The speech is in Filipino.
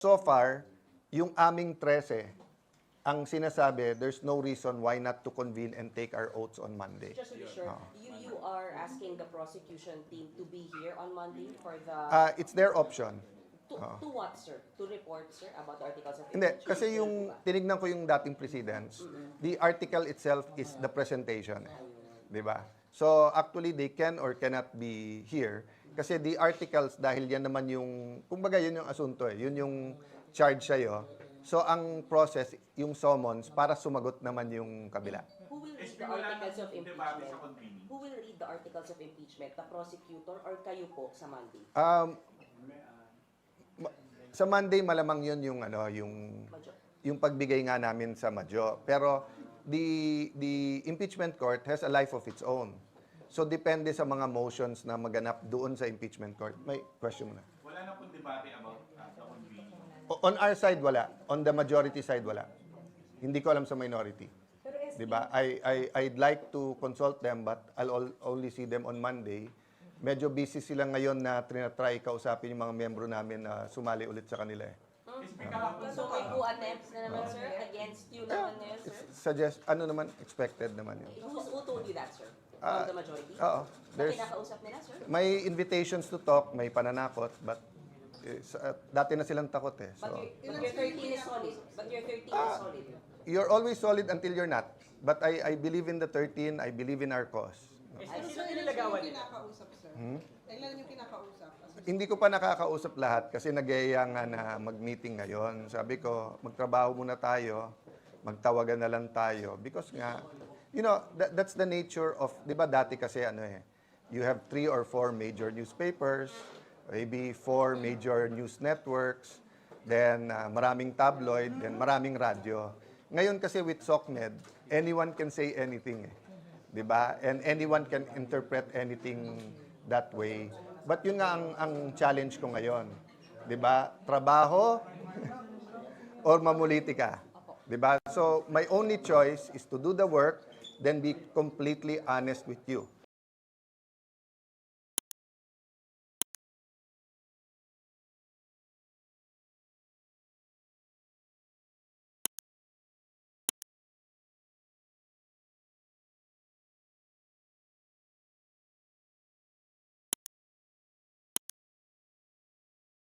So far, yung aming 13, ang sinasabi, there's no reason why not to convene and take our oaths on Monday. Just to be sure, you are asking the prosecution team to be here on Monday for the... It's their option. to what, sir? To report, sir, about the articles of Hindi, impeachment? kasi yung tinignan ko yung dating precedents, the article itself is the presentation. Di ba? So actually, they can or cannot be here. Kasi the articles, dahil yan naman yung, kumbaga yun yung asunto Yun yung charge sa'yo. So ang process, yung summons, para sumagot naman yung kabila. Who will read the articles of impeachment? Who will read the articles of impeachment? The prosecutor or kayo po sa Monday? Sa Monday, malamang yun yung, yung pagbigay nga namin sa Madjo. Pero the impeachment court has a life of its own. So depende sa mga motions na maganap doon sa impeachment court. May question mo na. Wala na pong debate about the convening. On our side, wala. On the majority side, wala. Hindi ko alam sa minority. Diba? I'd like to consult them, but I'll only see them on Monday. Medyo busy sila ngayon na trinatry kausapin yung mga membro namin na sumali ulit sa kanila So may attempts na naman, sir, against you naman ngayon, sir? Suggest, expected naman yun. Who told you that, sir? From the majority? Oo. Na kinakausap nila, sir? May invitations to talk, may pananakot, but dati na silang takot So, But your 13 is solid. But your 13 is solid. you're always solid until you're not. But I believe in the 13, I believe in our cause. Sino nilagawan nila? Kinakausap, sir? Kailan yung kinakausap? Hindi ko pa nakakausap lahat kasi nag-iaya nga na mag-meeting ngayon. Sabi ko, magtrabaho muna tayo, magtawagan na lang tayo. Because nga, that's the nature of, di ba dati kasi you have 3 or 4 major newspapers, maybe 4 major news networks, then maraming tabloid, then maraming radyo. Ngayon kasi with SOCMED, anyone can say anything. Di ba? And anyone can interpret anything that way. But yun nga ang challenge ko ngayon. Di ba? Trabaho or mamulitika. Di ba? So, my only choice is to do the work, then be completely honest with you.